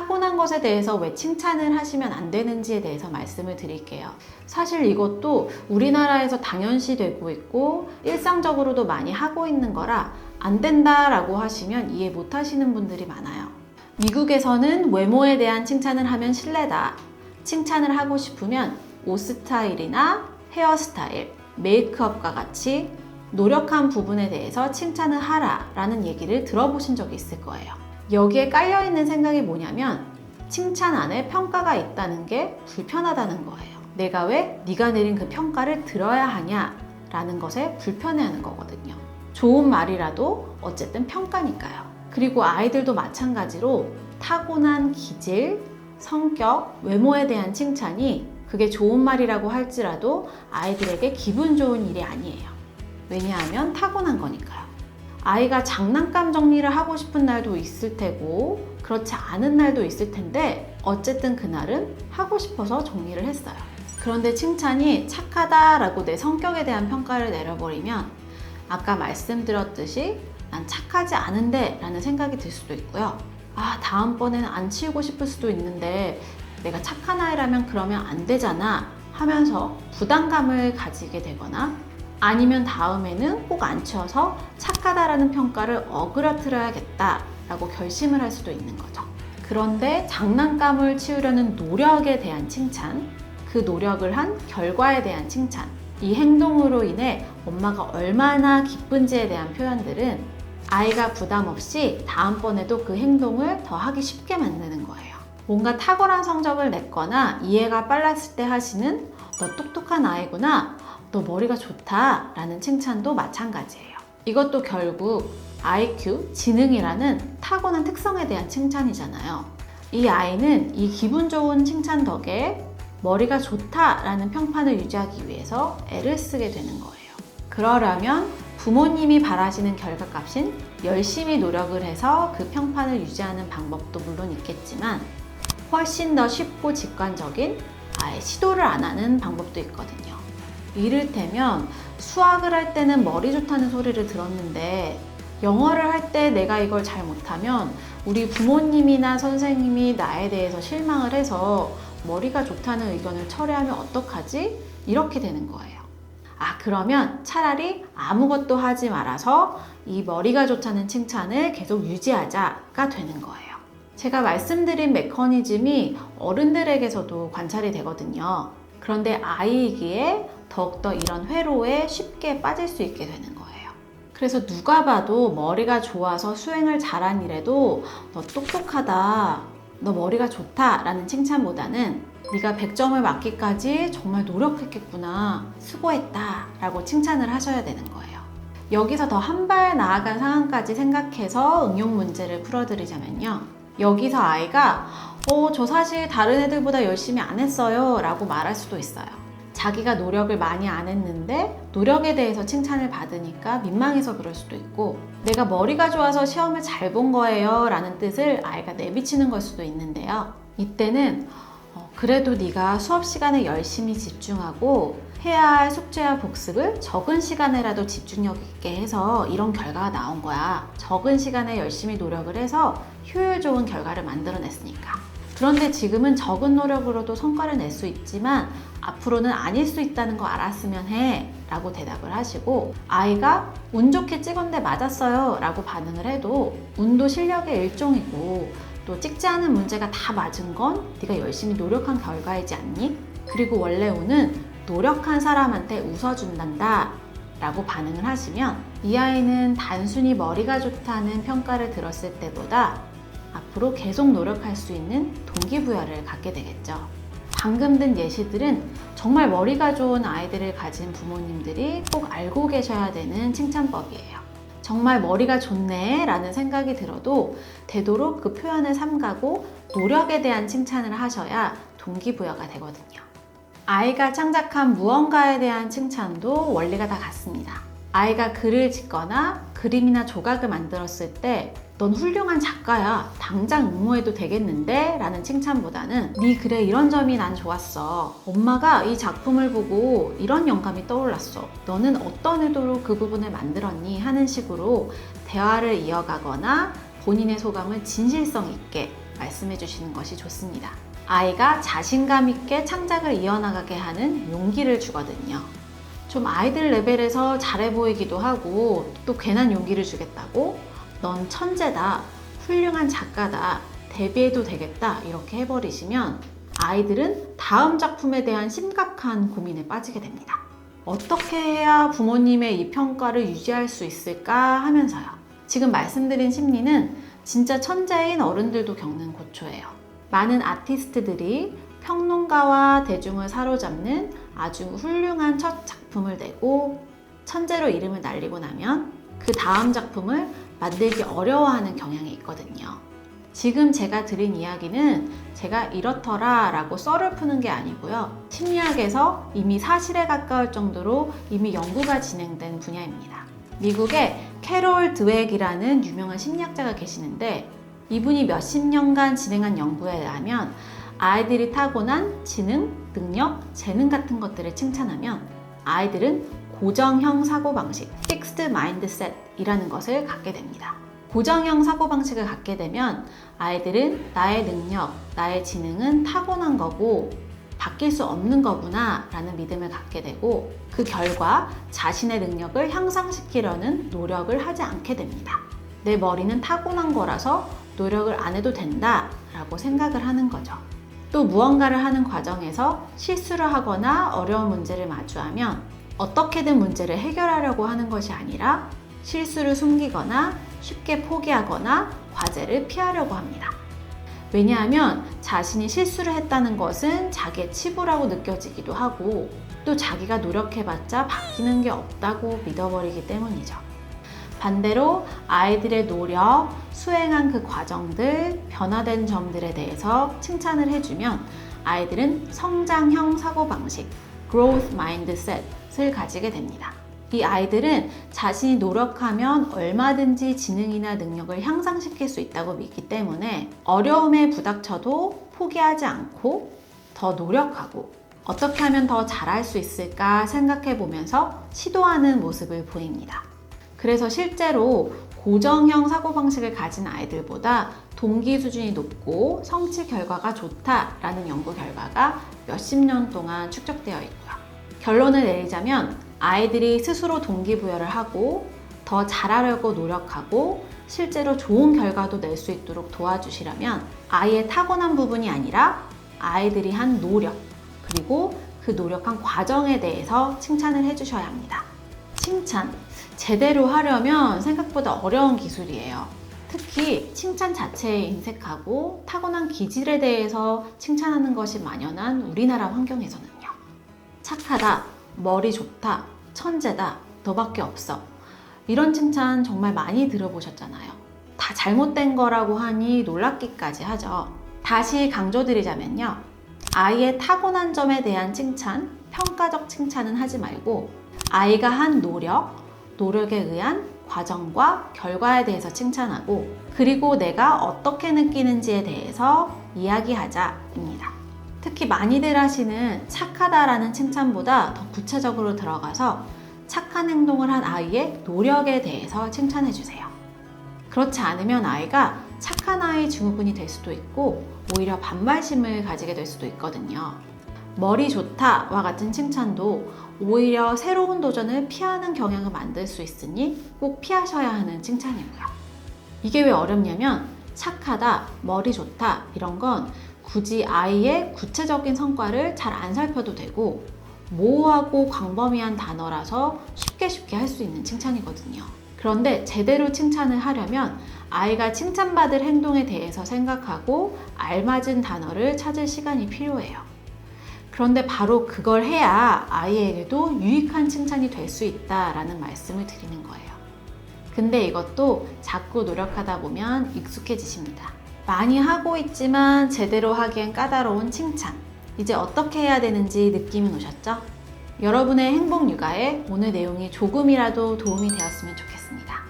타고난 것에 대해서 왜 칭찬을 하시면 안 되는지에 대해서 말씀을 드릴게요. 사실 이것도 우리나라에서 당연시되고 있고 일상적으로도 많이 하고 있는 거라 안 된다라고 하시면 이해 못 하시는 분들이 많아요. 미국에서는 외모에 대한 칭찬을 하면 실례다. 칭찬을 하고 싶으면 옷 스타일이나 헤어스타일, 메이크업과 같이 노력한 부분에 대해서 칭찬을 하라 라는 얘기를 들어보신 적이 있을 거예요. 여기에 깔려있는 생각이 뭐냐면 칭찬 안에 평가가 있다는 게 불편하다는 거예요. 내가 왜 네가 내린 그 평가를 들어야 하냐 라는 것에 불편해하는 거거든요. 좋은 말이라도 어쨌든 평가니까요. 그리고 아이들도 마찬가지로 타고난 기질, 성격, 외모에 대한 칭찬이 그게 좋은 말이라고 할지라도 아이들에게 기분 좋은 일이 아니에요. 왜냐하면 타고난 거니까요. 아이가 장난감 정리를 하고 싶은 날도 있을 테고 그렇지 않은 날도 있을 텐데 어쨌든 그날은 하고 싶어서 정리를 했어요. 그런데 칭찬이 착하다라고 내 성격에 대한 평가를 내려버리면 아까 말씀드렸듯이 난 착하지 않은데 라는 생각이 들 수도 있고요. 다음번에는 안 치우고 싶을 수도 있는데 내가 착한 아이라면 그러면 안 되잖아 하면서 부담감을 가지게 되거나 아니면 다음에는 꼭 안 치워서 착하다라는 평가를 어그러뜨려야겠다 라고 결심을 할 수도 있는 거죠. 그런데 장난감을 치우려는 노력에 대한 칭찬, 그 노력을 한 결과에 대한 칭찬, 이 행동으로 인해 엄마가 얼마나 기쁜지에 대한 표현들은 아이가 부담 없이 다음번에도 그 행동을 더 하기 쉽게 만드는 거예요. 뭔가 탁월한 성적을 냈거나 이해가 빨랐을 때 하시는 너 똑똑한 아이구나, 너 머리가 좋다 라는 칭찬도 마찬가지예요. 이것도 결국 IQ, 지능이라는 타고난 특성에 대한 칭찬이잖아요. 이 아이는 이 기분 좋은 칭찬 덕에 머리가 좋다 라는 평판을 유지하기 위해서 애를 쓰게 되는 거예요. 그러려면 부모님이 바라시는 결과값인 열심히 노력을 해서 그 평판을 유지하는 방법도 물론 있겠지만 훨씬 더 쉽고 직관적인 아예 시도를 안 하는 방법도 있거든요. 이를테면 수학을 할 때는 머리 좋다는 소리를 들었는데 영어를 할 때 내가 이걸 잘 못하면 우리 부모님이나 선생님이 나에 대해서 실망을 해서 머리가 좋다는 의견을 철회하면 어떡하지? 이렇게 되는 거예요. 그러면 차라리 아무것도 하지 말아서 이 머리가 좋다는 칭찬을 계속 유지하자가 되는 거예요. 제가 말씀드린 메커니즘이 어른들에게서도 관찰이 되거든요. 그런데 아이이기에 더욱더 이런 회로에 쉽게 빠질 수 있게 되는 거예요. 그래서 누가 봐도 머리가 좋아서 수행을 잘한 일에도 너 똑똑하다, 너 머리가 좋다 라는 칭찬보다는 네가 100점을 맞기까지 정말 노력했겠구나, 수고했다 라고 칭찬을 하셔야 되는 거예요. 여기서 더 한 발 나아간 상황까지 생각해서 응용 문제를 풀어드리자면요. 여기서 아이가 저 사실 다른 애들보다 열심히 안 했어요 라고 말할 수도 있어요. 자기가 노력을 많이 안 했는데 노력에 대해서 칭찬을 받으니까 민망해서 그럴 수도 있고 내가 머리가 좋아서 시험을 잘 본 거예요 라는 뜻을 아이가 내비치는 걸 수도 있는데요. 이때는 그래도 네가 수업 시간에 열심히 집중하고 해야 할 숙제와 복습을 적은 시간에라도 집중력 있게 해서 이런 결과가 나온 거야. 적은 시간에 열심히 노력을 해서 효율 좋은 결과를 만들어냈으니까. 그런데 지금은 적은 노력으로도 성과를 낼 수 있지만 앞으로는 아닐 수 있다는 거 알았으면 해 라고 대답을 하시고 아이가 운 좋게 찍었는데 맞았어요 라고 반응을 해도 운도 실력의 일종이고 또 찍지 않은 문제가 다 맞은 건 네가 열심히 노력한 결과이지 않니? 그리고 원래 운은 노력한 사람한테 웃어준단다 라고 반응을 하시면 이 아이는 단순히 머리가 좋다는 평가를 들었을 때보다 앞으로 계속 노력할 수 있는 동기부여를 갖게 되겠죠. 방금 든 예시들은 정말 머리가 좋은 아이들을 가진 부모님들이 꼭 알고 계셔야 되는 칭찬법이에요. 정말 머리가 좋네 라는 생각이 들어도 되도록 그 표현을 삼가고 노력에 대한 칭찬을 하셔야 동기부여가 되거든요. 아이가 창작한 무언가에 대한 칭찬도 원리가 다 같습니다. 아이가 글을 짓거나 그림이나 조각을 만들었을 때 넌 훌륭한 작가야, 당장 응모해도 되겠는데? 라는 칭찬보다는 네 글에 이런 점이 난 좋았어, 엄마가 이 작품을 보고 이런 영감이 떠올랐어, 너는 어떤 의도로 그 부분을 만들었니? 하는 식으로 대화를 이어가거나 본인의 소감을 진실성 있게 말씀해 주시는 것이 좋습니다. 아이가 자신감 있게 창작을 이어나가게 하는 용기를 주거든요. 좀 아이들 레벨에서 잘해 보이기도 하고 또 괜한 용기를 주겠다고 넌 천재다, 훌륭한 작가다, 데뷔해도 되겠다 이렇게 해버리시면 아이들은 다음 작품에 대한 심각한 고민에 빠지게 됩니다. 어떻게 해야 부모님의 이 평가를 유지할 수 있을까 하면서요. 지금 말씀드린 심리는 진짜 천재인 어른들도 겪는 고초예요. 많은 아티스트들이 평론가와 대중을 사로잡는 아주 훌륭한 첫 작품을 내고 천재로 이름을 날리고 나면 그 다음 작품을 만들기 어려워하는 경향이 있거든요. 지금 제가 드린 이야기는 제가 이렇더라 라고 썰을 푸는 게 아니고요. 심리학에서 이미 사실에 가까울 정도로 이미 연구가 진행된 분야입니다. 미국에 캐롤 드웩이라는 유명한 심리학자가 계시는데 이분이 몇십 년간 진행한 연구에 의하면 아이들이 타고난 지능, 능력, 재능 같은 것들을 칭찬하면 아이들은 고정형 사고방식, Fixed Mindset 이라는 것을 갖게 됩니다. 고정형 사고방식을 갖게 되면 아이들은 나의 능력, 나의 지능은 타고난 거고 바뀔 수 없는 거구나 라는 믿음을 갖게 되고 그 결과 자신의 능력을 향상시키려는 노력을 하지 않게 됩니다. 내 머리는 타고난 거라서 노력을 안 해도 된다 라고 생각을 하는 거죠. 또 무언가를 하는 과정에서 실수를 하거나 어려운 문제를 마주하면 어떻게든 문제를 해결하려고 하는 것이 아니라 실수를 숨기거나 쉽게 포기하거나 과제를 피하려고 합니다. 왜냐하면 자신이 실수를 했다는 것은 자기의 치부라고 느껴지기도 하고 또 자기가 노력해봤자 바뀌는 게 없다고 믿어버리기 때문이죠. 반대로 아이들의 노력, 수행한 그 과정들, 변화된 점들에 대해서 칭찬을 해주면 아이들은 성장형 사고방식, Growth Mindset을 가지게 됩니다. 이 아이들은 자신이 노력하면 얼마든지 지능이나 능력을 향상시킬 수 있다고 믿기 때문에 어려움에 부닥쳐도 포기하지 않고 더 노력하고 어떻게 하면 더 잘할 수 있을까 생각해 보면서 시도하는 모습을 보입니다. 그래서 실제로 고정형 사고방식을 가진 아이들보다 동기 수준이 높고 성취 결과가 좋다라는 연구 결과가 몇십 년 동안 축적되어 있고요. 결론을 내리자면 아이들이 스스로 동기부여를 하고 더 잘하려고 노력하고 실제로 좋은 결과도 낼 수 있도록 도와주시려면 아이의 타고난 부분이 아니라 아이들이 한 노력 그리고 그 노력한 과정에 대해서 칭찬을 해주셔야 합니다. 칭찬, 제대로 하려면 생각보다 어려운 기술이에요. 특히 칭찬 자체에 인색하고 타고난 기질에 대해서 칭찬하는 것이 만연한 우리나라 환경에서는요. 착하다, 머리 좋다, 천재다, 너밖에 없어. 이런 칭찬 정말 많이 들어보셨잖아요. 다 잘못된 거라고 하니 놀랍기까지 하죠. 다시 강조드리자면요. 아이의 타고난 점에 대한 칭찬, 평가적 칭찬은 하지 말고 아이가 한 노력에 의한 과정과 결과에 대해서 칭찬하고 그리고 내가 어떻게 느끼는지에 대해서 이야기하자입니다. 특히 많이들 하시는 착하다라는 칭찬보다 더 구체적으로 들어가서 착한 행동을 한 아이의 노력에 대해서 칭찬해 주세요. 그렇지 않으면 아이가 착한 아이 증후군이 될 수도 있고 오히려 반발심을 가지게 될 수도 있거든요. 머리 좋다와 같은 칭찬도 오히려 새로운 도전을 피하는 경향을 만들 수 있으니 꼭 피하셔야 하는 칭찬이고요. 이게 왜 어렵냐면 착하다, 머리 좋다 이런 건 굳이 아이의 구체적인 성과를 잘 안 살펴도 되고 모호하고 광범위한 단어라서 쉽게 할 수 있는 칭찬이거든요. 그런데 제대로 칭찬을 하려면 아이가 칭찬받을 행동에 대해서 생각하고 알맞은 단어를 찾을 시간이 필요해요. 그런데 바로 그걸 해야 아이에게도 유익한 칭찬이 될 수 있다라는 말씀을 드리는 거예요. 근데 이것도 자꾸 노력하다 보면 익숙해지십니다. 많이 하고 있지만 제대로 하기엔 까다로운 칭찬. 이제 어떻게 해야 되는지 느낌은 오셨죠? 여러분의 행복 육아에 오늘 내용이 조금이라도 도움이 되었으면 좋겠습니다.